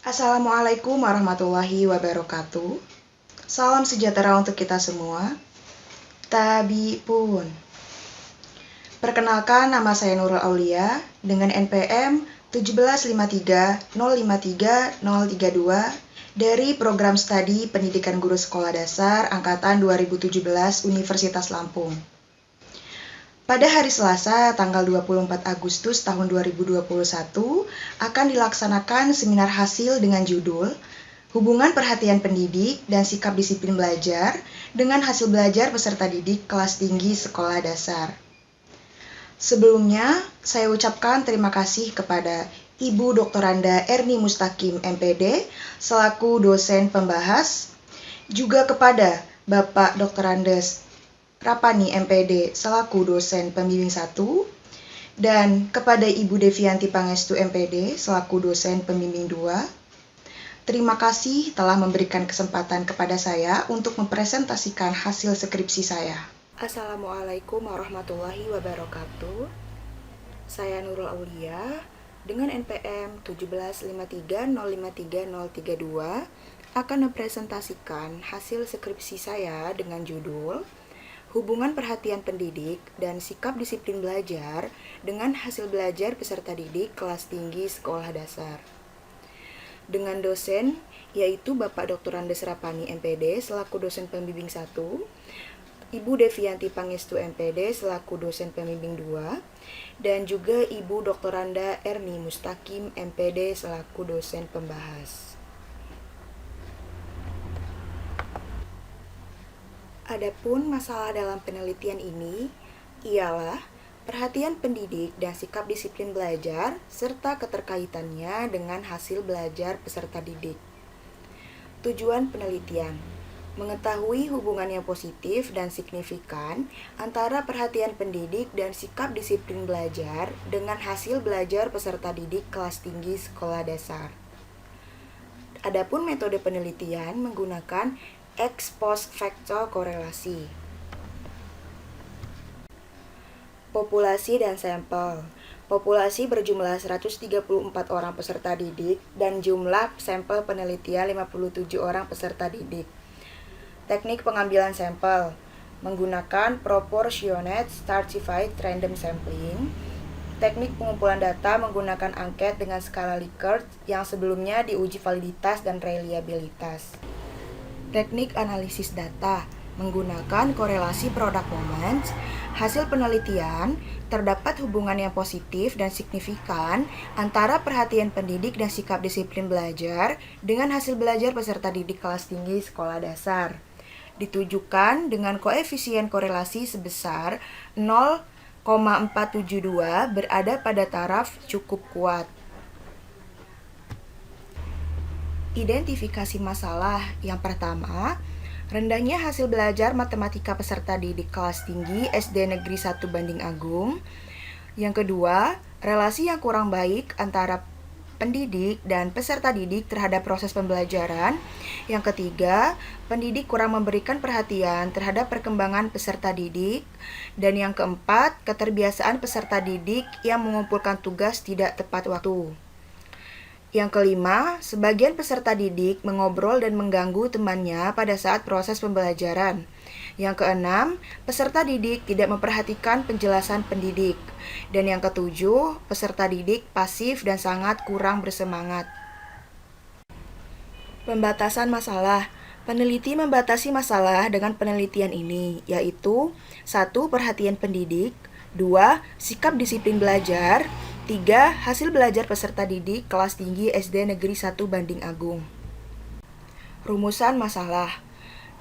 Assalamualaikum warahmatullahi wabarakatuh. Salam sejahtera untuk kita semua. Tabi pun. Perkenalkan, nama saya Nurul Aulia dengan NPM 17530533032 dari Program Studi Pendidikan Guru Sekolah Dasar Angkatan 2017 Universitas Lampung. Pada hari Selasa, tanggal 24 Agustus tahun 2021, akan dilaksanakan seminar hasil dengan judul Hubungan Perhatian Pendidik dan Sikap Disiplin Belajar dengan Hasil Belajar Peserta Didik Kelas Tinggi Sekolah Dasar. Sebelumnya, saya ucapkan terima kasih kepada Ibu Dr. Anda Erni Mustaqim, MPD, selaku dosen pembahas, juga kepada Bapak Dr. Andes Rapani, MPD, selaku dosen pembimbing 1, dan kepada Ibu Devianti Pangestu, MPD, selaku dosen pembimbing 2. Terima kasih telah memberikan kesempatan kepada saya untuk mempresentasikan hasil skripsi saya. Assalamualaikum warahmatullahi wabarakatuh. Saya Nurul Aulia dengan NPM 17530533032 akan mempresentasikan hasil skripsi saya dengan judul Hubungan Perhatian Pendidik dan Sikap Disiplin Belajar dengan Hasil Belajar Peserta Didik Kelas Tinggi Sekolah Dasar. Dengan dosen yaitu Bapak Dr. Andes Rapani, MPD, selaku dosen pembimbing 1, Ibu Devianti Pangestu, MPD, selaku dosen pembimbing 2, dan juga Ibu Dr. Anda Erni Mustaqim, MPD, selaku dosen pembahas. Adapun masalah dalam penelitian ini ialah perhatian pendidik dan sikap disiplin belajar serta keterkaitannya dengan hasil belajar peserta didik. Tujuan penelitian: mengetahui hubungan yang positif dan signifikan antara perhatian pendidik dan sikap disiplin belajar dengan hasil belajar peserta didik kelas tinggi sekolah dasar. Adapun metode penelitian menggunakan ex post facto korelasi. Populasi dan sampel. Populasi berjumlah 134 orang peserta didik dan jumlah sampel penelitian 57 orang peserta didik. Teknik pengambilan sampel menggunakan proportionate stratified random sampling. Teknik pengumpulan data menggunakan angket dengan skala Likert yang sebelumnya diuji validitas dan reliabilitas. Teknik analisis data menggunakan korelasi product moments. Hasil penelitian, terdapat hubungan yang positif dan signifikan antara perhatian pendidik dan sikap disiplin belajar dengan hasil belajar peserta didik kelas tinggi sekolah dasar. Ditujukan dengan koefisien korelasi sebesar 0,472 berada pada taraf cukup kuat. Identifikasi masalah yang pertama, rendahnya hasil belajar matematika peserta didik kelas tinggi SD Negeri 1 Banding Agung. Yang kedua, relasi yang kurang baik antara pendidik dan peserta didik terhadap proses pembelajaran. Yang ketiga, pendidik kurang memberikan perhatian terhadap perkembangan peserta didik. Dan yang keempat, keterbiasaan peserta didik yang mengumpulkan tugas tidak tepat waktu. Yang kelima, sebagian peserta didik mengobrol dan mengganggu temannya pada saat proses pembelajaran. Yang keenam, peserta didik tidak memperhatikan penjelasan pendidik. Dan yang ketujuh, peserta didik pasif dan sangat kurang bersemangat. Pembatasan masalah. Peneliti membatasi masalah dengan penelitian ini, yaitu 1. Perhatian pendidik, 2. Sikap disiplin belajar, 3. Hasil belajar peserta didik kelas tinggi SD Negeri 1 Banding Agung. Rumusan masalah.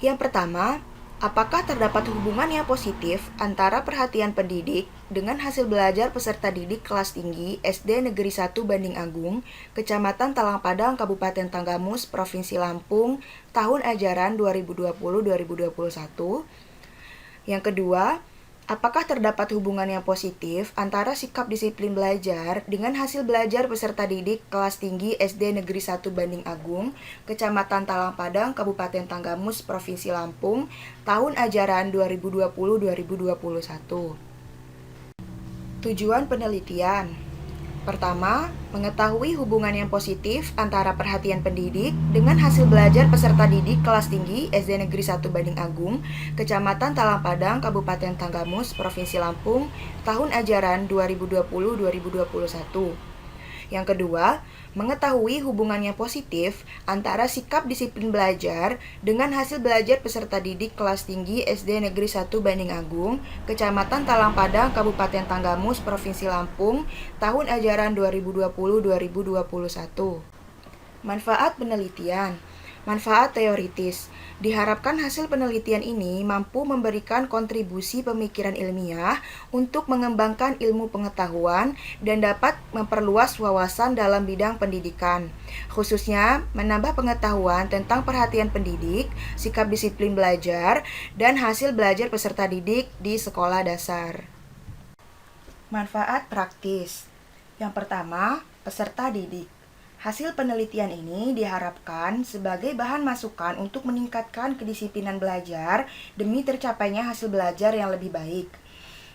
Yang pertama, apakah terdapat hubungan yang positif antara perhatian pendidik dengan hasil belajar peserta didik kelas tinggi SD Negeri 1 Banding Agung, Kecamatan Talang Padang, Kabupaten Tanggamus, Provinsi Lampung, tahun ajaran 2020-2021? Yang kedua, apakah terdapat hubungan yang positif antara sikap disiplin belajar dengan hasil belajar peserta didik kelas tinggi SD Negeri 1 Banding Agung, Kecamatan Talang Padang, Kabupaten Tanggamus, Provinsi Lampung, tahun ajaran 2020-2021? Tujuan penelitian: Pertama, mengetahui hubungan yang positif antara perhatian pendidik dengan hasil belajar peserta didik kelas tinggi SD Negeri 1 Banding Agung, Kecamatan Talang Padang, Kabupaten Tanggamus, Provinsi Lampung, tahun ajaran 2020-2021. Yang kedua, mengetahui hubungan yang positif antara sikap disiplin belajar dengan hasil belajar peserta didik kelas tinggi SD Negeri 1 Banding Agung, Kecamatan Talang Padang, Kabupaten Tanggamus, Provinsi Lampung, tahun ajaran 2020-2021. Manfaat penelitian. Manfaat teoritis. Diharapkan hasil penelitian ini mampu memberikan kontribusi pemikiran ilmiah untuk mengembangkan ilmu pengetahuan dan dapat memperluas wawasan dalam bidang pendidikan, khususnya menambah pengetahuan tentang perhatian pendidik, sikap disiplin belajar, dan hasil belajar peserta didik di sekolah dasar. Manfaat praktis. Yang pertama, peserta didik. Hasil penelitian ini diharapkan sebagai bahan masukan untuk meningkatkan kedisiplinan belajar demi tercapainya hasil belajar yang lebih baik.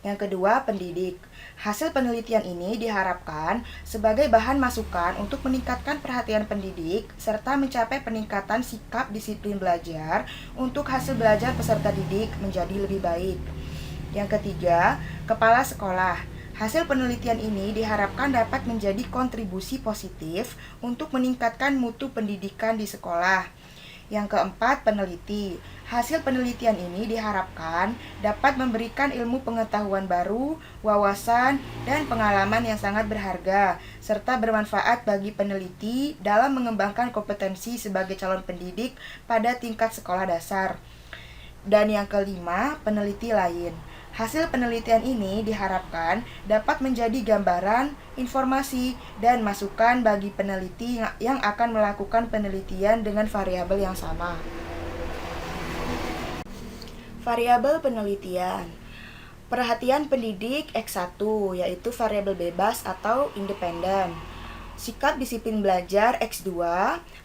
Yang kedua, pendidik. Hasil penelitian ini diharapkan sebagai bahan masukan untuk meningkatkan perhatian pendidik serta mencapai peningkatan sikap disiplin belajar untuk hasil belajar peserta didik menjadi lebih baik. Yang ketiga, kepala sekolah. Hasil penelitian ini diharapkan dapat menjadi kontribusi positif untuk meningkatkan mutu pendidikan di sekolah. Yang keempat, peneliti. Hasil penelitian ini diharapkan dapat memberikan ilmu pengetahuan baru, wawasan, dan pengalaman yang sangat berharga, serta bermanfaat bagi peneliti dalam mengembangkan kompetensi sebagai calon pendidik pada tingkat sekolah dasar. Dan yang kelima, peneliti lain. Hasil penelitian ini diharapkan dapat menjadi gambaran, informasi, dan masukan bagi peneliti yang akan melakukan penelitian dengan variabel yang sama. Variabel penelitian. Perhatian pendidik X1, yaitu variabel bebas atau independen. Sikap disiplin belajar X2,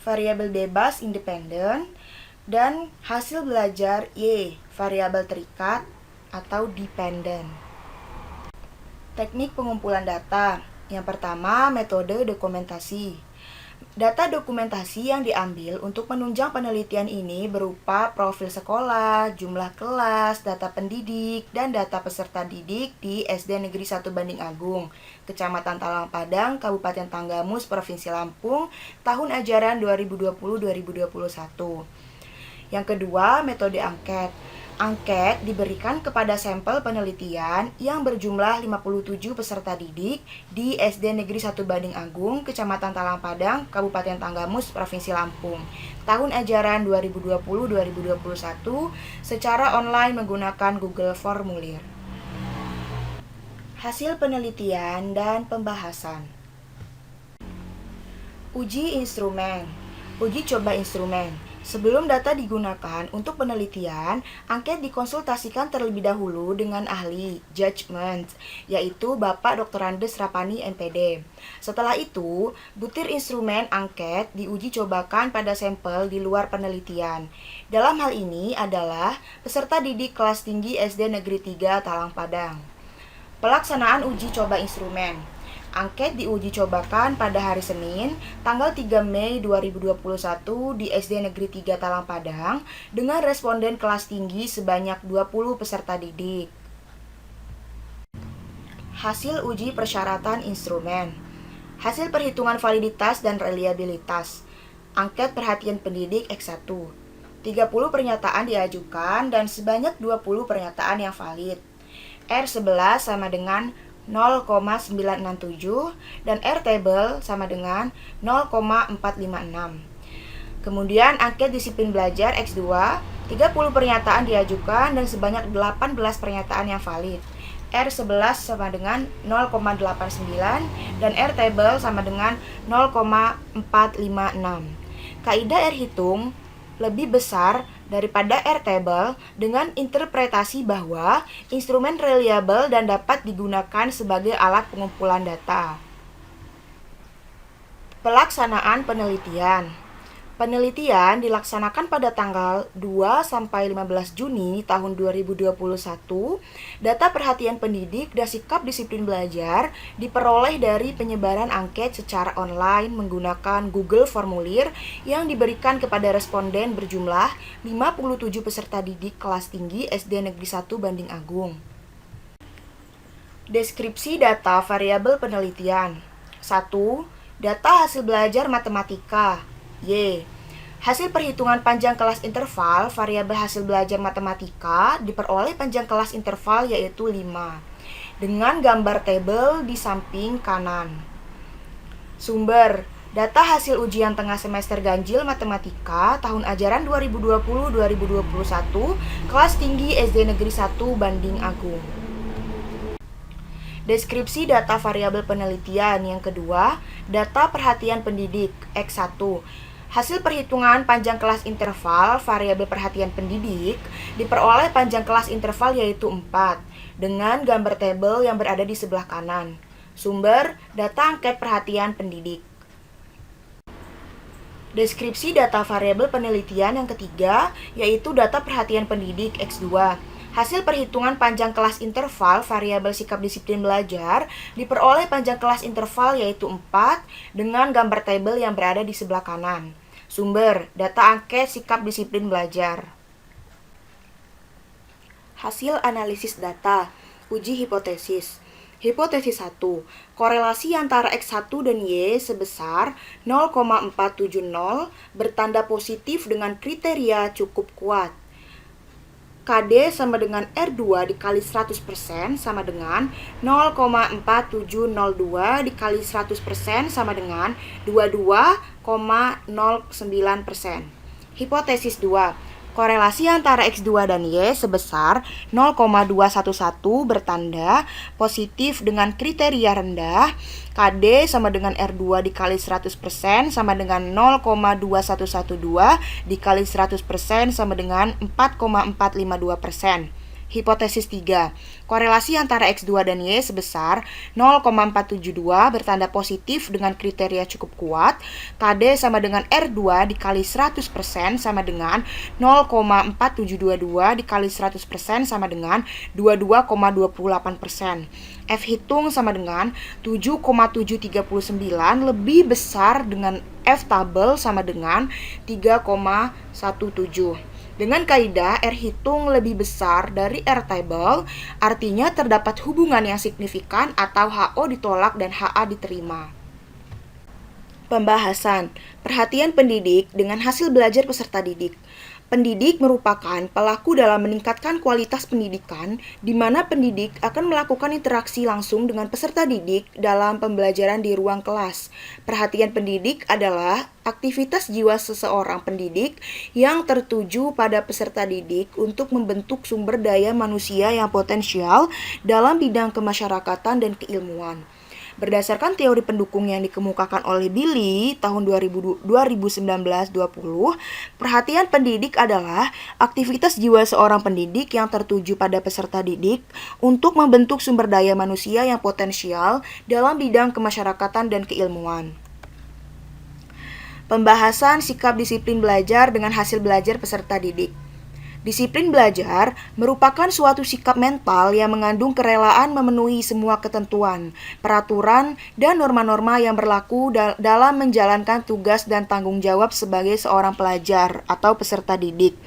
variabel bebas independen. Dan hasil belajar Y, variabel terikat atau dependen. Teknik pengumpulan data. Yang pertama, metode dokumentasi. Data dokumentasi yang diambil untuk menunjang penelitian ini berupa profil sekolah, jumlah kelas, data pendidik, dan data peserta didik di SD Negeri 1 Banding Agung, Kecamatan Talang Padang, Kabupaten Tanggamus, Provinsi Lampung, tahun ajaran 2020-2021. Yang kedua, metode angket. Angket diberikan kepada sampel penelitian yang berjumlah 57 peserta didik di SD Negeri 1 Banding Agung, Kecamatan Talang Padang, Kabupaten Tanggamus, Provinsi Lampung, tahun ajaran 2020-2021 secara online menggunakan Google Formulir. Hasil penelitian dan pembahasan. Uji instrumen. Uji coba instrumen. Sebelum data digunakan untuk penelitian, angket dikonsultasikan terlebih dahulu dengan ahli, judgement, yaitu Bapak Dr. Andes Rapani, MPD. Setelah itu, butir instrumen angket diuji cobakan pada sampel di luar penelitian. Dalam hal ini adalah peserta didik kelas tinggi SD Negeri 3 Talang Padang. Pelaksanaan uji coba instrumen. Angket diuji cobakan pada hari Senin, tanggal 3 Mei 2021 di SD Negeri 3 Talang Padang dengan responden kelas tinggi sebanyak 20 peserta didik. Hasil uji persyaratan instrumen. Hasil perhitungan validitas dan reliabilitas. Angket perhatian pendidik X1. 30 pernyataan diajukan dan sebanyak 20 pernyataan yang valid. R11 sama dengan 0,967 dan R-table sama dengan 0,456. Kemudian angket disiplin belajar X2, 30 pernyataan diajukan dan sebanyak 18 pernyataan yang valid. R11 sama dengan 0,89 dan R-table sama dengan 0,456. Kaidah R-hitung lebih besar daripada R-table dengan interpretasi bahwa instrumen reliable dan dapat digunakan sebagai alat pengumpulan data. Pelaksanaan penelitian. Penelitian dilaksanakan pada tanggal 2-15 Juni tahun 2021. Data perhatian pendidik dan sikap disiplin belajar diperoleh dari penyebaran angket secara online menggunakan Google Formulir yang diberikan kepada responden berjumlah 57 peserta didik kelas tinggi SD Negeri 1 Banding Agung. Deskripsi data variabel penelitian. 1. Data hasil belajar matematika. Y. Hasil perhitungan panjang kelas interval variabel hasil belajar matematika diperoleh panjang kelas interval yaitu 5 dengan gambar tabel di samping kanan. Sumber: data hasil ujian tengah semester ganjil matematika tahun ajaran 2020-2021 kelas tinggi SD Negeri 1 Banding Agung. Deskripsi data variabel penelitian. Yang kedua, data perhatian pendidik X1. Hasil perhitungan panjang kelas interval variabel perhatian pendidik diperoleh panjang kelas interval yaitu 4 dengan gambar tabel yang berada di sebelah kanan. Sumber: data angket perhatian pendidik. Deskripsi data variabel penelitian yang ketiga yaitu data perhatian pendidik X2. Hasil perhitungan panjang kelas interval variabel sikap disiplin belajar diperoleh panjang kelas interval yaitu 4 dengan gambar tabel yang berada di sebelah kanan. Sumber: data angket sikap disiplin belajar. Hasil analisis data. Uji hipotesis. Hipotesis 1. Korelasi antara X1 dan Y sebesar 0,470 bertanda positif dengan kriteria cukup kuat. KD sama dengan R2 dikali 100% sama dengan 0,4702 dikali 100% sama dengan 22,09%. Hipotesis 2. Korelasi antara X2 dan Y sebesar 0,211 bertanda positif dengan kriteria rendah. KD sama dengan R2 dikali 100% sama dengan 0,2112 dikali 100% sama dengan 4,452%. Hipotesis 3. Korelasi antara X2 dan Y sebesar 0,472 bertanda positif dengan kriteria cukup kuat. KD sama dengan R2 dikali 100% sama dengan 0,4722 dikali 100% sama dengan 22,28%. F hitung sama dengan 7,739 lebih besar dengan F tabel sama dengan 3,17. Dengan kaidah R hitung lebih besar dari R table, artinya terdapat hubungan yang signifikan atau HO ditolak dan HA diterima. Pembahasan perhatian pendidik dengan hasil belajar peserta didik. Pendidik merupakan pelaku dalam meningkatkan kualitas pendidikan, di mana pendidik akan melakukan interaksi langsung dengan peserta didik dalam pembelajaran di ruang kelas. Perhatian pendidik adalah aktivitas jiwa seseorang pendidik yang tertuju pada peserta didik untuk membentuk sumber daya manusia yang potensial dalam bidang kemasyarakatan dan keilmuan. Berdasarkan teori pendukung yang dikemukakan oleh Billy tahun 2019-20, perhatian pendidik adalah aktivitas jiwa seorang pendidik yang tertuju pada peserta didik untuk membentuk sumber daya manusia yang potensial dalam bidang kemasyarakatan dan keilmuan. Pembahasan sikap disiplin belajar dengan hasil belajar peserta didik. Disiplin belajar merupakan suatu sikap mental yang mengandung kerelaan memenuhi semua ketentuan, peraturan, dan norma-norma yang berlaku dalam menjalankan tugas dan tanggung jawab sebagai seorang pelajar atau peserta didik.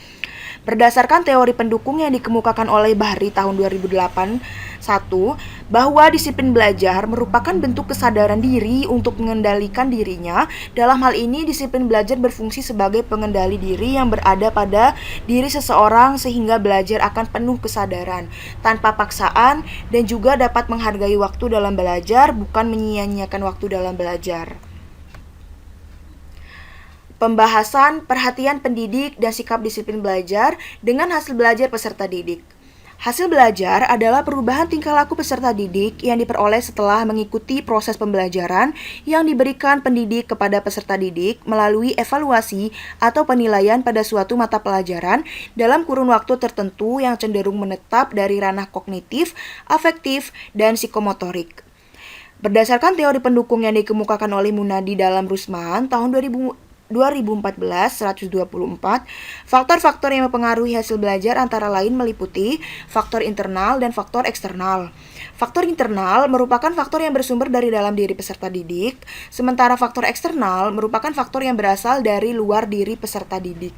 Berdasarkan teori pendukung yang dikemukakan oleh Bahri tahun 2008, 1. Bahwa disiplin belajar merupakan bentuk kesadaran diri untuk mengendalikan dirinya. Dalam hal ini, disiplin belajar berfungsi sebagai pengendali diri yang berada pada diri seseorang sehingga belajar akan penuh kesadaran, tanpa paksaan, dan juga dapat menghargai waktu dalam belajar, bukan menyia-nyiakan waktu dalam belajar. Pembahasan perhatian pendidik dan sikap disiplin belajar dengan hasil belajar peserta didik. Hasil belajar adalah perubahan tingkah laku peserta didik yang diperoleh setelah mengikuti proses pembelajaran yang diberikan pendidik kepada peserta didik melalui evaluasi atau penilaian pada suatu mata pelajaran dalam kurun waktu tertentu yang cenderung menetap dari ranah kognitif, afektif, dan psikomotorik. Berdasarkan teori pendukung yang dikemukakan oleh Munadi dalam Rusman tahun 2014-124, faktor-faktor yang mempengaruhi hasil belajar antara lain meliputi faktor internal dan faktor eksternal. Faktor internal merupakan faktor yang bersumber dari dalam diri peserta didik, sementara faktor eksternal merupakan faktor yang berasal dari luar diri peserta didik.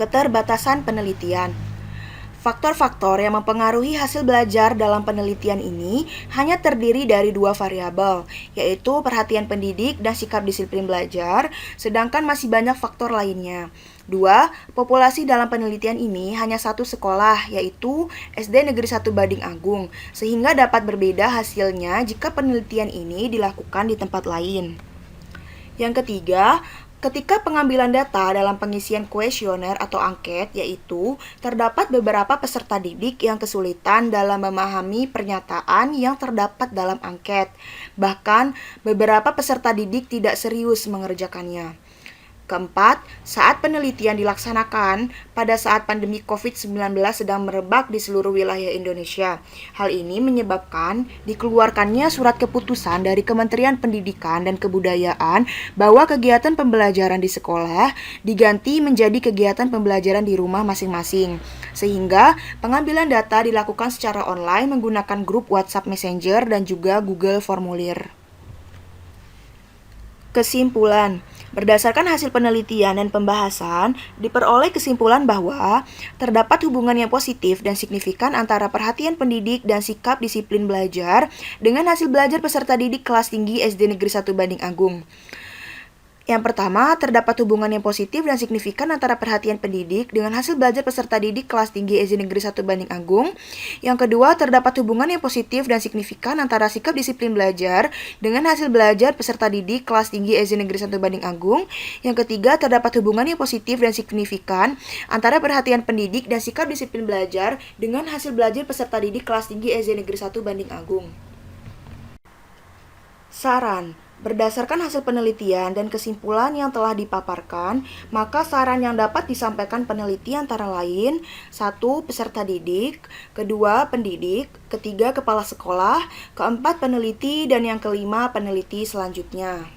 Keterbatasan penelitian. Faktor-faktor yang mempengaruhi hasil belajar dalam penelitian ini hanya terdiri dari dua variabel, yaitu perhatian pendidik dan sikap disiplin belajar, sedangkan masih banyak faktor lainnya. 2. Populasi dalam penelitian ini hanya satu sekolah, yaitu SD Negeri 1 Bading Agung, sehingga dapat berbeda hasilnya jika penelitian ini dilakukan di tempat lain. Yang ketiga, ketika pengambilan data dalam pengisian kuesioner atau angket, yaitu terdapat beberapa peserta didik yang kesulitan dalam memahami pernyataan yang terdapat dalam angket. Bahkan, beberapa peserta didik tidak serius mengerjakannya. Keempat, saat penelitian dilaksanakan pada saat pandemi COVID-19 sedang merebak di seluruh wilayah Indonesia. Hal ini menyebabkan dikeluarkannya surat keputusan dari Kementerian Pendidikan dan Kebudayaan bahwa kegiatan pembelajaran di sekolah diganti menjadi kegiatan pembelajaran di rumah masing-masing. Sehingga pengambilan data dilakukan secara online menggunakan grup WhatsApp Messenger dan juga Google Formulir. Kesimpulan, berdasarkan hasil penelitian dan pembahasan, diperoleh kesimpulan bahwa terdapat hubungan yang positif dan signifikan antara perhatian pendidik dan sikap disiplin belajar dengan hasil belajar peserta didik kelas tinggi SD Negeri 1 Bading Agung. Yang pertama, terdapat hubungan yang positif dan signifikan antara perhatian pendidik dengan hasil belajar peserta didik kelas tinggi SD Negeri 1 Bading Agung. Yang kedua, terdapat hubungan yang positif dan signifikan antara sikap disiplin belajar dengan hasil belajar peserta didik kelas tinggi SD Negeri 1 Bading Agung. Yang ketiga, terdapat hubungan yang positif dan signifikan antara perhatian pendidik dan sikap disiplin belajar dengan hasil belajar peserta didik kelas tinggi SD Negeri 1 Bading Agung. Saran. Berdasarkan hasil penelitian dan kesimpulan yang telah dipaparkan, maka saran yang dapat disampaikan peneliti antara lain 1. Peserta didik, 2. Pendidik, 3. Kepala sekolah, 4. Peneliti, dan yang kelima peneliti selanjutnya.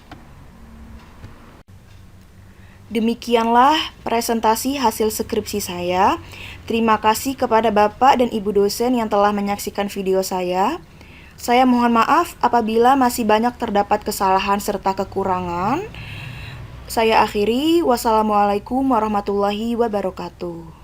Demikianlah presentasi hasil skripsi saya. Terima kasih kepada Bapak dan Ibu dosen yang telah menyaksikan video saya. Saya mohon maaf apabila masih banyak terdapat kesalahan serta kekurangan. Saya akhiri. Wassalamualaikum warahmatullahi wabarakatuh.